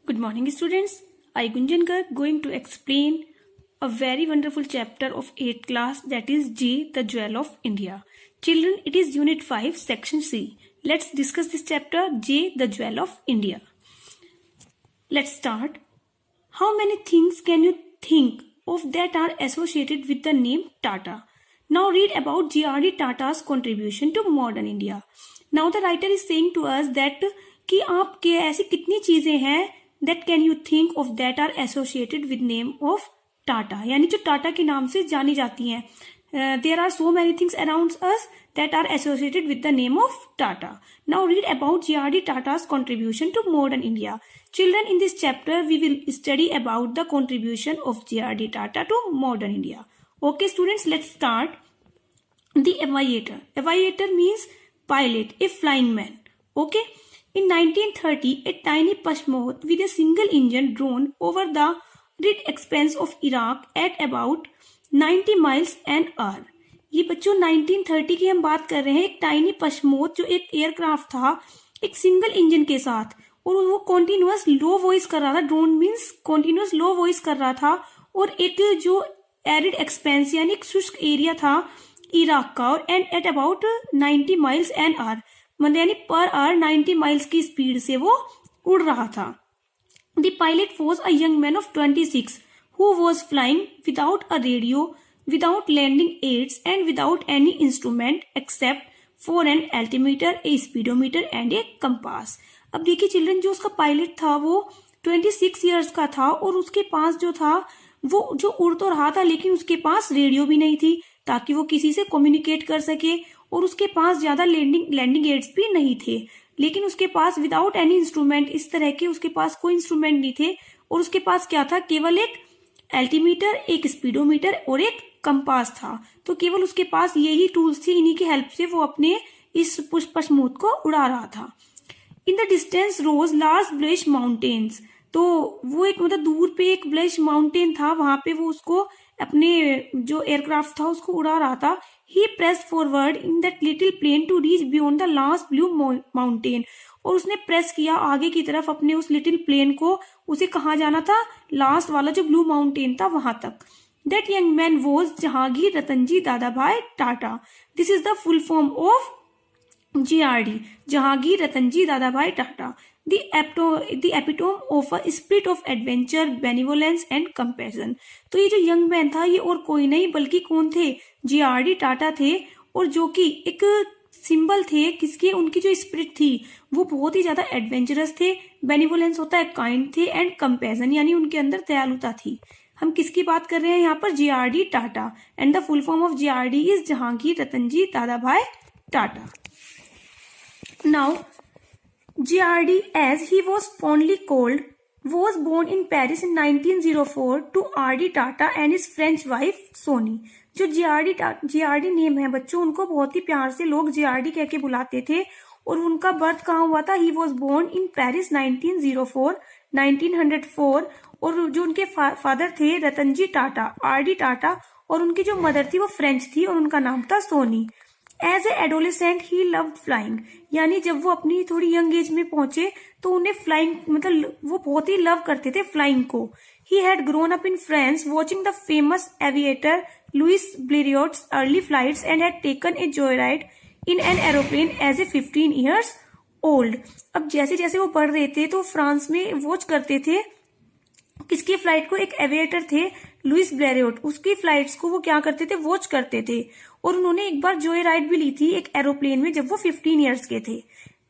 Good morning, students. I Gunjan Garg going to explain a very wonderful chapter of 8th class, that is J, the Jewel of India. Children, it is Unit 5, Section C. Let's discuss this chapter, J, the Jewel of India. Let's start. How many things can you think of that are associated with the name Tata? Now read about J.R.D. Tata's contribution to modern India. Now the writer is saying to us that कि आपके ऐसी कितनी चीजें हैं that can you think of that are associated with name of Tata, यानी जो टाटा के नाम से जानी जाती हैं. There are so many things around us that are associated with the name of Tata. Now read about J.R.D. Tata's contribution to modern India. Children, in this chapter we will study about the contribution of J.R.D. Tata to modern India. Okay students, let's start. The aviator. Aviator means pilot, a flying man. Okay. In 1930, a tiny Pashmoth with a single engine drone over the arid expanse of Iraq at about 90 miles an hour. ये बच्चों 1930 की हम बात कर रहे हैं. एक tiny पश्मोथ जो एक एयरक्राफ्ट था एक सिंगल इंजन के साथ, और वो कॉन्टिन्यूअस लो वॉइस कर रहा था. Drone means continuous low voice कर रहा था, और एक जो एरिड एक्सपेंस यानी एक शुष्क एरिया था इराक का, और and at about 90 miles an hour, मतलब यानी पर आवर 90 माइल्स की स्पीड से वो उड़ रहा था. The pilot was a young man of 26 who was flying without a radio, without landing aids and without any instrument except for an altimeter, a speedometer and a compass. अब देखिए children, जो उसका pilot था वो 26 years का था, और उसके पास जो था वो जो उड़ तो रहा था, लेकिन उसके पास रेडियो भी नहीं थी ताकि वो किसी से कम्युनिकेट कर सके, और उसके पास ज्यादा लैंडिंग एड्स भी नहीं थे. लेकिन उसके पास विदाउट एनी इंस्ट्रूमेंट, इस तरह के उसके पास कोई इंस्ट्रूमेंट नहीं थे, और उसके पास क्या था, केवल एक एल्टीमीटर, एक स्पीडोमीटर और एक कंपास था. तो केवल उसके पास यही टूल्स थी, इन्हीं की हेल्प से वो अपने इस पश्मोथ को उड़ा रहा था. In the distance rose large bluish mountains. तो वो एक मतलब दूर पे एक ब्लैश माउंटेन था, वहां पे वो उसको अपने जो एयरक्राफ्ट था उसको उड़ा रहा था. He press forward in that little plane to reach beyond the last blue mountain. और उसने प्रेस किया आगे की तरफ अपने उस लिटिल प्लेन को. उसे कहाँ जाना था, लास्ट वाला जो ब्लू माउंटेन था वहां तक. That young man was Jahangir Ratanji Dadabhai Tata. This is the full form of J.R.D. Jahangir Ratanji Dadabhai Tata. The epitome of a spirit of adventure, benevolence and compassion. तो ये जो यंग मैन था ये और कोई नहीं बल्कि कौन थे, J.R.D. टाटा थे, और जो कि एक सिंबल थे किसके, उनकी जो स्पिरिट थी वो बहुत ही ज्यादा एडवेंचरस थे. बेनिवोलेंस होता है काइंड थे, एंड कंपैशन यानी उनके अंदर दयालुता थी. हम किसकी बात कर रहे हैं यहाँ पर, J.R.D. Tata. And the full form of J.R.D. Is Jahangir Ratanji Dadabhai Tata. Now, J.R.D., as he was fondly called, was born in Paris in 1904 to R.D. Tata and his French wife Sonie. जो J.R.D. नेम है बच्चों, उनको बहुत ही प्यार से लोग J.R.D. कह के बुलाते थे. और उनका बर्थ कहाँ हुआ था, he was born in Paris 1904. और जो उनके फादर थे रतनजी टाटा, R.D. टाटा, और उनकी जो मदर थी वो फ्रेंच थी और उनका नाम था सोनी. As a adolescent he loved flying, यानी जब वो अपनी थोड़ी यंग एज में पहुंचे तो उन्हें फ्लाइंग मतलब वो बहुत ही लव करते थे फ्लाइंग को. He had grown up in France watching the famous aviator Louis Bleriot's early flights and had taken a joy ride in an aeroplane as a 15 years old. अब जैसे जैसे वो बढ़ रहे थे तो फ्रांस में वॉच करते थे किसकी फ्लाइट को, एक एविएटर थे लुइस ब्लेरियोट, उसकी फ्लाइट्स को वो क्या करते थे, वॉच करते थे. और उन्होंने एक बार जॉय राइड भी ली थी एक एरोप्लेन में जब वो 15 ईयर्स के थे.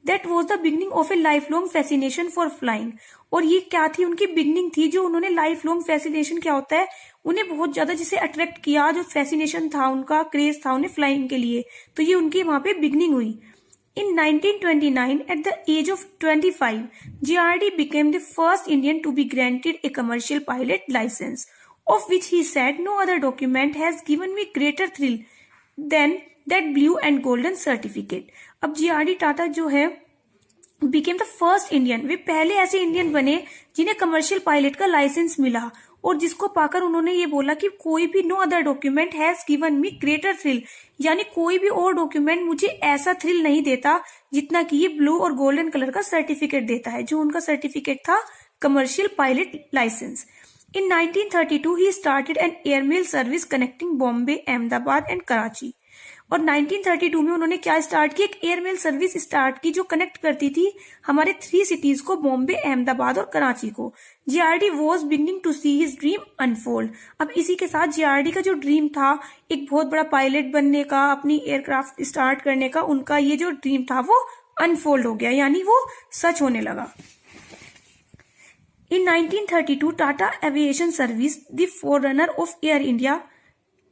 That was the beginning of A life long fascination for flying. और ये क्या थी, उनकी बिगनिंग थी, जो उन्होंने लाइफ लॉन्ग फैसिनेशन क्या होता है, उन्हें बहुत ज्यादा जिसे अट्रैक्ट किया, जो फैसिनेशन था उनका, क्रेज था उन्हें फ्लाइंग के लिए, तो ये उनकी वहां पे बिगनिंग हुई. In 1929, at the age of 25, J.R.D. became the first Indian to be granted a commercial pilot license, of which he said, "No other document has given me greater thrill than that blue and golden certificate." अब J.R.D. Tata जो है became the first Indian, वे पहले ऐसे Indian बने जिन्हें commercial pilot का licence मिला, और जिसको पाकर उन्होंने ये बोला कि कोई भी no other document has given me greater thrill, यानी कोई भी और डॉक्यूमेंट मुझे ऐसा थ्रिल नहीं देता जितना कि ये ब्लू और गोल्डन कलर का सर्टिफिकेट देता है, जो उनका सर्टिफिकेट था commercial pilot license. In 1932, he started an airmail service connecting Bombay, Ahmedabad and Karachi. और 1932 में उन्होंने क्या स्टार्ट की, एक एयरमेल सर्विस स्टार्ट की जो कनेक्ट करती थी हमारे 3 सिटीज को, बॉम्बे, अहमदाबाद और कराची को. JRD was beginning to see his dream unfold. अब इसी के साथ जीआरडी का जो ड्रीम था एक बहुत बड़ा पायलट बनने का, अपनी एयरक्राफ्ट स्टार्ट करने का, उनका ये जो ड्रीम था वो अनफोल्ड हो गया, यानी वो सच होने लगा. In 1932, Tata Aviation Service, the forerunner of Air India,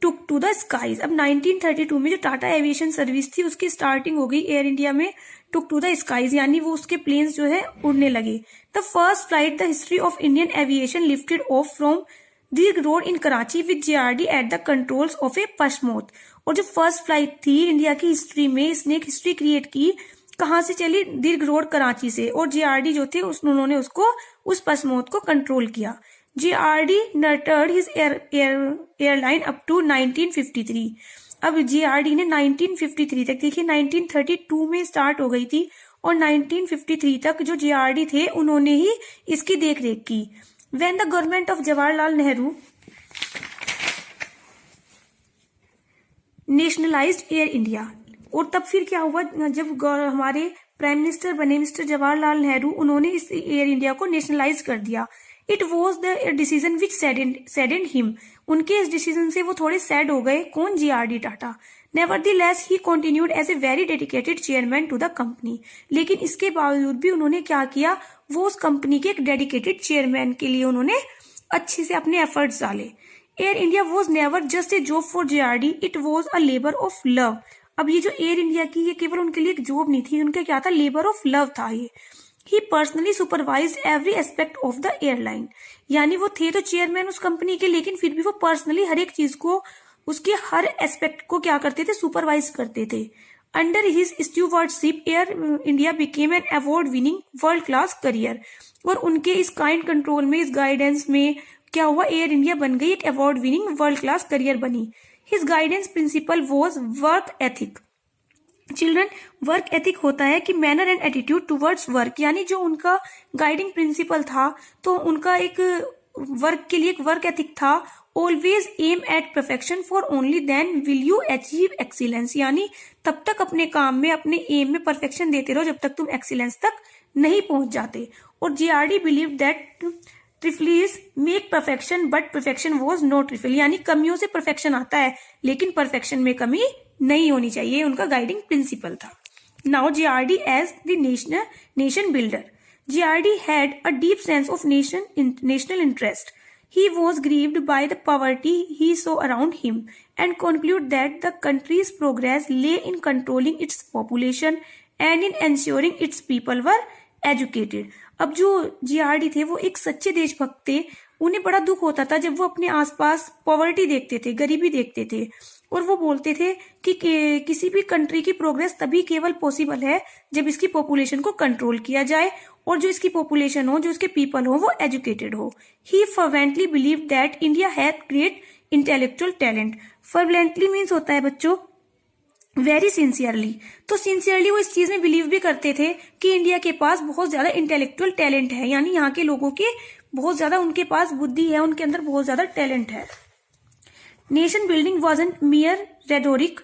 took to the skies. अब 1932 में जो टाटा एविएशन सर्विस थी उसकी स्टार्टिंग हो गई एयर इंडिया में. टुक टू द स्काईज यानी वो उसके प्लेन्स जो है उड़ने लगे. The first flight the history of Indian aviation lifted off from Drigh Road in Karachi with JRD at the controls of a Puss Moth. और जो फर्स्ट फ्लाइट थी इंडिया की हिस्ट्री में, इसने एक हिस्ट्री क्रिएट की. कहां से चली? दीर्घ रोड कराची से. और जीआरडी जो थे उन्होंने उसको उस पश्मोत को कंट्रोल किया. JRD nurtured his airline up to 1953. अब जीआरडी ने 1953 तक, देखिए 1932 में स्टार्ट हो गई थी और 1953 तक जो जीआरडी थे उन्होंने ही इसकी देखरेख की. When the government of Jawaharlal Nehru nationalised air India. और तब फिर क्या हुआ, जब हमारे प्राइम मिनिस्टर बने मिस्टर जवाहरलाल नेहरू, उन्होंने इस एयर इंडिया को नेशनलाइज कर दिया. It was the decision which saddened him. उनके इस डिसीजन से वो थोड़े सैड हो गए. कौन? JRD Tata. Nevertheless he continued as a very dedicated chairman to the company. लेकिन इसके बावजूद भी उन्होंने क्या किया, वो उस कंपनी के एक डेडिकेटेड चेयरमैन के लिए उन्होंने अच्छे से अपने एफर्ट्स डाले. Air India was never just a job for GRD, it was a labour of love. अब ये जो एयर इंडिया की, ये केवल उनके लिए एक जॉब नहीं थी, उनका क्या था, लेबर ऑफ लव था ये. He personally supervised every aspect of the airline. यानी वो थे तो चेयरमैन उस कंपनी के, लेकिन फिर भी वो पर्सनली हर एक चीज को, उसके हर एस्पेक्ट को क्या करते थे, सुपरवाइज करते थे. Under his stewardship air India became an award winning world class career. और उनके इस काइंड कंट्रोल में, इस गाइडेंस में क्या हुआ, एयर इंडिया बन गई एक award winning world class career बनी. His guidance principle was work ethic. Children, work ethic होता है कि manner and attitude towards work. यानी जो उनका गाइडिंग प्रिंसिपल था, तो उनका एक वर्क के लिए एक वर्क एथिक था. Always aim at perfection for only then will you achieve excellence. यानी तब तक अपने काम में, अपने एम में परफेक्शन देते रहो जब तक तुम एक्सीलेंस तक नहीं पहुंच जाते. और JRD believe that trifles make perfection but perfection was not trifle. यानी कमियों से परफेक्शन आता है लेकिन परफेक्शन में कमी नहीं होनी चाहिए, उनका गाइडिंग प्रिंसिपल था. Now JRD as the nation builder. JRD had a deep sense of national interest. He was grieved by the poverty he saw around him and concluded that the country's progress lay in controlling its population and in ensuring its people were educated. अब जो GRD थे वो एक सच्चे देशभक्त थे. उन्हें बड़ा दुख होता था जब वो अपने आसपास पॉवर्टी देखते थे, गरीबी देखते थे, और वो बोलते थे कि किसी भी कंट्री की प्रोग्रेस तभी केवल पॉसिबल है जब इसकी पॉपुलेशन को कंट्रोल किया जाए और जो इसकी पॉपुलेशन हो, जो इसके पीपल हो, वो एजुकेटेड हो. He fervently believe that India had great intellectual talent. Fervently means होता है बच्चों वेरी सिंसियरली. तो सिंसियरली वो इस चीज में बिलीव भी करते थे कि इंडिया के पास बहुत ज्यादा इंटेलेक्चुअल टैलेंट है. यानी यहाँ के लोगों के बहुत ज्यादा उनके पास बुद्धि है, उनके अंदर बहुत ज्यादा टैलेंट है. Nation building wasn't मियर rhetoric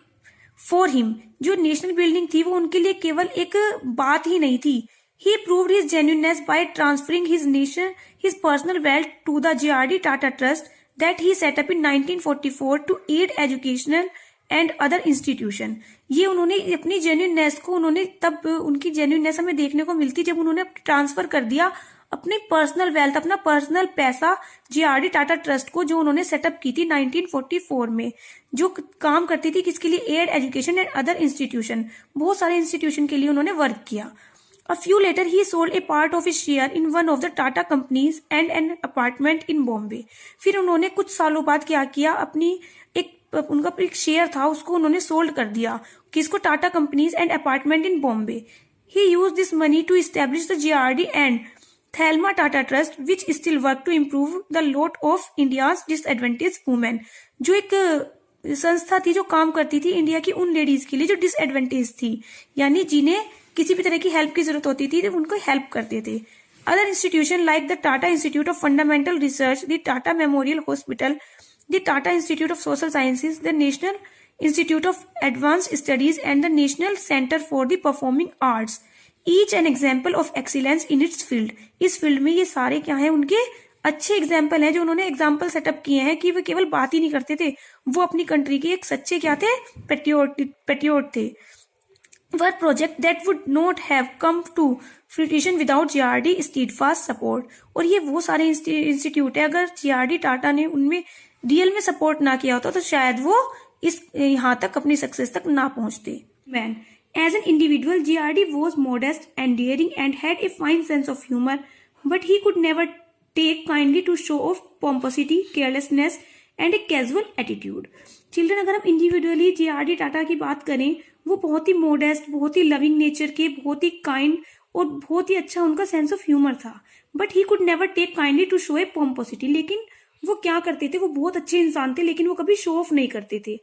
for him. जो नेशनल बिल्डिंग थी वो उनके लिए केवल एक बात ही नहीं थी. He proved his genuineness by transferring his personal wealth to the GRD Tata Trust that he set up in 1944 to aid educational and other institution. ये उन्होंने अपनी जेन्युइननेस को, उन्होंने तब उनकी जेन्युइननेस हमें देखने को मिलती जब उन्होंने ट्रांसफर कर दिया अपनी पर्सनल वेल्थ, अपना पर्सनल पैसा जीआरडी टाटा ट्रस्ट को, जो उन्होंने सेटअप की थी 1944 में, जो काम करती थी किसके लिए, aid education and other institution. बहुत सारे इंस्टीट्यूशन के लिए उन्होंने वर्क किया. A few later, he sold a part of his share in one of the Tata companies and an apartment in Bombay. फिर उन्होंने कुछ सालों बाद क्या किया, अपनी उनका एक शेयर था उसको उन्होंने सोल्ड कर दिया. किसको? Tata companies and apartment in Bombay. He used this money to establish the GRD and Thelma Tata Trust, which still work to improve the lot of India's disadvantaged women. जो एक संस्था थी जो काम करती थी इंडिया की उन लेडीज के लिए जो डिसएडवांटेज थी, यानी जिन्हें किसी भी तरह की हेल्प की जरूरत होती थी, उनको हेल्प करते थे. Other institutions like the Tata Institute of Fundamental Research, the Tata Memorial Hospital, the Tata Institute of Social Sciences, the National Institute of Advanced Studies, and the National Center for the Performing Arts. Each an example of excellence in its field. इस field में ये सारे क्या हैं, उनके अच्छे example हैं, जो उन्होंने एग्जाम्पल सेटअप किए हैं कि वे केवल बात ही नहीं करते थे, वो अपनी कंट्री के एक सच्चे क्या थे, पेट्रियोट थे. Were project that would not have come to fruition without JRD steadfast support. और ये वो सारे इंस्टीट्यूट है, अगर JRD टाटा ने उनमें रियल में सपोर्ट ना किया होता तो शायद वो इस यहाँ तक अपनी सक्सेस तक ना पहुंचते. Man, as an individual, JRD was modest and daring and had a fine sense of humor, but he could never take kindly to show of pomposity, carelessness and a casual attitude. Children, अगर हम individually JRD Tata की बात करें, वो बहुत ही modest, बहुत ही loving nature के, बहुत ही काइंड और बहुत ही अच्छा उनका सेंस ऑफ ह्यूमर था. But he could never take kindly to show a pomposity. लेकिन वो क्या करते थे, वो बहुत अच्छे इंसान थे लेकिन वो कभी शो ऑफ नहीं करते थे.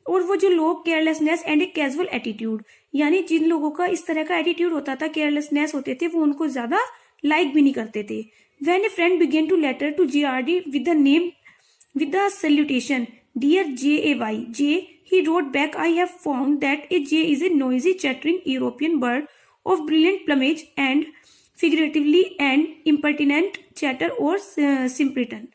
और वो जो लोग carelessness and a casual attitude, यानी जिन लोगों का इस तरह का एटीट्यूड होता था, केयरलेसनेस होते थे, वो उनको ज्यादा लाइक भी नहीं करते थे. When a friend began to letter to JRD with the salutation, Dear J, he wrote back, I have found that a jay is a noisy, chattering European bird of brilliant plumage and figuratively an impertinent chatter or simpleton.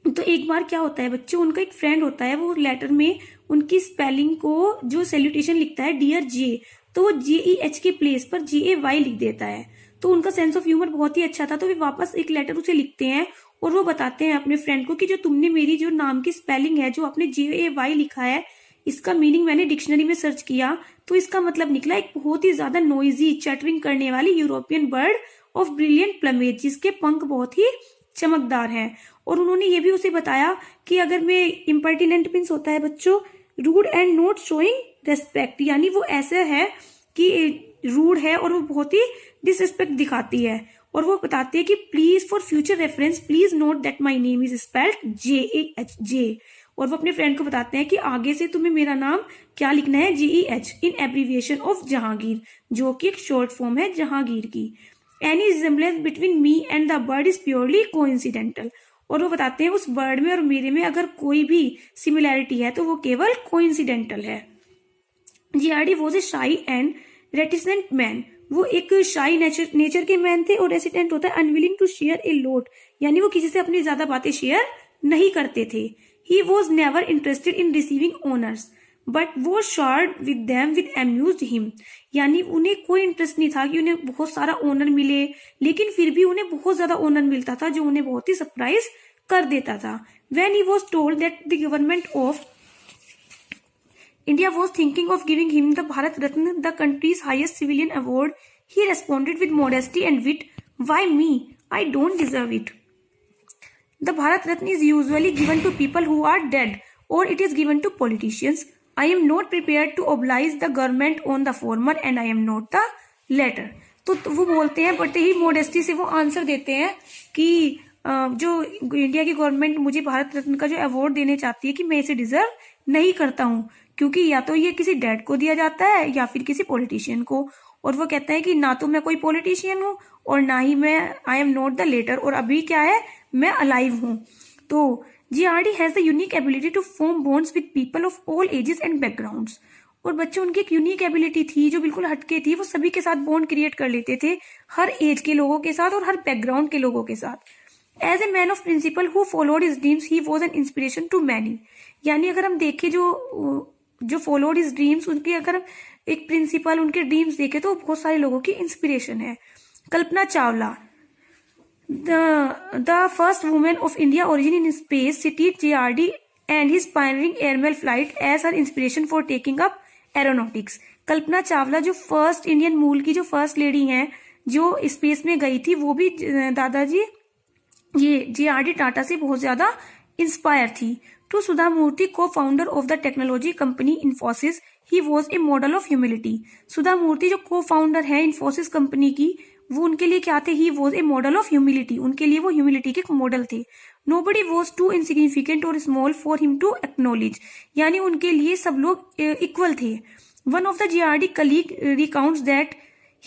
तो एक बार क्या होता है बच्चों, उनका एक friend होता है, वो लेटर में उनकी स्पेलिंग को जो सैल्यूटेशन लिखता है डियर जे, तो वो JEH के प्लेस पर JAY लिख देता है. तो उनका सेंस ऑफ ह्यूमर बहुत ही अच्छा था. तो वे वापस एक लेटर उसे लिखते हैं और वो बताते हैं अपने फ्रेंड को कि जो तुमने मेरी जो नाम की स्पेलिंग है, जो आपने JAY लिखा है, इसका मीनिंग मैंने डिक्शनरी में सर्च किया तो इसका मतलब निकला एक बहुत ही ज्यादा नॉइजी, चैटरिंग करने वाली European bird of brilliant plumage, जिसके पंख बहुत ही चमकदार हैं. और उन्होंने ये भी उसे बताया कि अगर मैं इम्पर्टिनेंट मीन्स होता है बच्चों rude and not showing respect, यानी वो ऐसा है कि रूड है और वो बहुत ही डिसरिस्पेक्ट दिखाती है. और वो बताती है कि please for future reference please note that my name is spelled JAH. और वो अपने फ्रेंड को बताते हैं कि आगे से तुम्हें मेरा नाम क्या लिखना है, JEH in abbreviation of Jahangir, जो कि एक शॉर्ट फॉर्म है जहांगीर की. Any resemblance between me and the bird is purely coincidental. और वो बताते हैं उस बर्ड में और मेरे में अगर कोई भी सिमिलैरिटी है तो वो केवल कोइंसिडेंटल है. JRD वॉज ए शाई एंड रेटिसेंट मैन. वो एक शाई नेचर के मैन थे और रेसिडेंट होता है अनविलिंग टू शेयर ए लोट, यानी वो किसी से अपनी ज्यादा बातें शेयर नहीं करते थे. He was never interested in receiving honors, but was shared with them with amused him. यानी उन्हें कोई इंटरेस्ट नहीं था कि उन्हें बहुत सारा ऑनर मिले, लेकिन फिर भी उन्हें बहुत ज्यादा ऑनर मिलता था जो उन्हें बहुत ही सरप्राइज कर देता था. When he was told that the government of India was thinking of giving him the Bharat Ratna, the country's highest civilian award, he responded with modesty and wit, "Why me? I don't deserve it. The Bharat Ratna is usually given to people who are dead, or it is given to politicians. I am not prepared to oblige the government on the former, and I am not the latter." तो वो बोलते हैं, बड़े ही modesty से वो answer देते हैं कि जो इंडिया की गवर्नमेंट मुझे भारत रत्न का जो अवार्ड देने चाहती है कि मैं इसे डिजर्व नहीं करता हूँ, क्योंकि या तो ये किसी डेड को दिया जाता है या फिर किसी पॉलिटिशियन को. और वो कहता है कि ना तो मैं कोई पॉलिटिशियन हूँ और ना ही मैं I am not the letter, और अभी क्या है, मैं अलाइव हूँ. तो JRD has the unique ability to form bonds with people of all ages and backgrounds. और बच्चों, उनकी एक यूनिक एबिलिटी थी जो बिल्कुल हटके थी, वो सभी के साथ बॉन्ड क्रिएट कर लेते थे, हर एज के लोगों के साथ और हर बैकग्राउंड के लोगों के साथ. As a man of principle who followed his dreams he was an inspiration to many. यानी अगर हम देखें जो फॉलोड हिज ड्रीम्स, उनके अगर एक प्रिंसिपल उनके ड्रीम्स देखे तो बहुत सारे लोगों की इंस्पिरेशन है. Kalpana Chawla, the first woman of India origin in space, cited JRD and his pioneering airmail flight as her inspiration for taking up aeronautics. Kalpana Chawla जो फर्स्ट इंडियन मूल की जो फर्स्ट लेडी हैं जो स्पेस में गई थी, वो भी दादाजी ये JRD टाटा से बहुत ज्यादा इंस्पायर थी. To Sudha Murty, cofounder of the technology company Infosys, he was a model of humility. Sudha Murty जो को फाउंडर है इन्फोसिस कंपनी की, वो उनके लिए क्या थे, he was a model of humility. उनके लिए वो ह्यूमिलिटी के मॉडल थे. नोबडी वॉज टू इनसिग्निफिकेंट और small for him to acknowledge, यानी उनके लिए सब लोग इक्वल थे. One of the JRD colleague recounts that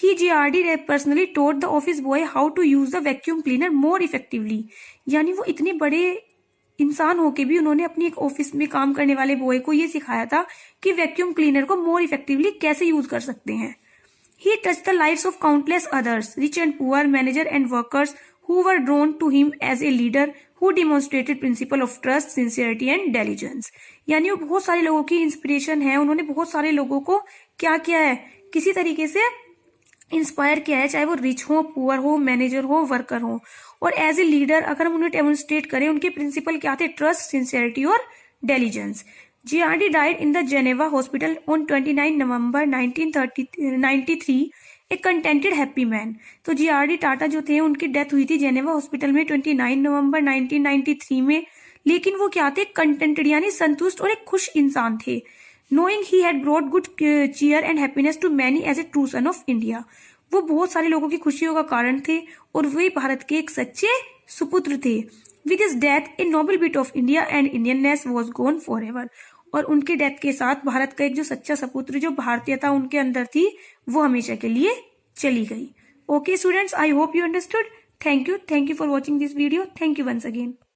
he GRD personally taught the office boy how to use the vacuum cleaner more effectively. यानी वो इतने बड़े इंसान होके भी उन्होंने अपनी एक ऑफिस में काम करने वाले बॉय को ये सिखाया था कि वैक्यूम क्लीनर को मोर इफेक्टिवली कैसे यूज कर सकते हैं। He touched the lives of countless others, rich and poor, manager and workers, who were drawn to him as a leader who demonstrated principle of trust, sincerity and diligence। यानी वो बहुत सारे लोगों की इंस्पिरेशन है। उन्होंने बहुत सारे लोगों को क्या किया है, किसी तरीके से इंस्पायर किया है, चाहे वो रिच हो, पुअर हो, मैनेजर हो, वर्कर हो। और एज ए लीडर अगर हम उन्हें डेमोन्स्ट्रेट करें, उनके प्रिंसिपल क्या थे, ट्रस्ट, सिंसियरिटी और diligence. GRD died in the Geneva Hospital on 29 November 1993, a contented happy man। तो GRD टाटा जो थे उनकी डेथ हुई थी जेनेवा हॉस्पिटल में 29 नवंबर 1993 में। लेकिन वो क्या थे, कंटेंटेड यानी संतुष्ट और एक खुश इंसान थे। Knowing he had brought good cheer and happiness to many as a true son of India। वो बहुत सारे लोगों की खुशियों का कारण थे और वे भारत के एक सच्चे सुपुत्र थे। With his death, a noble bit of India and Indianness was gone forever। और उनके डेथ के साथ भारत का एक जो सच्चा सपुत्र, जो भारतीयता उनके अंदर थी, वो हमेशा के लिए चली गई। Okay students, I hope you understood. Thank you for watching this video. Thank you once again.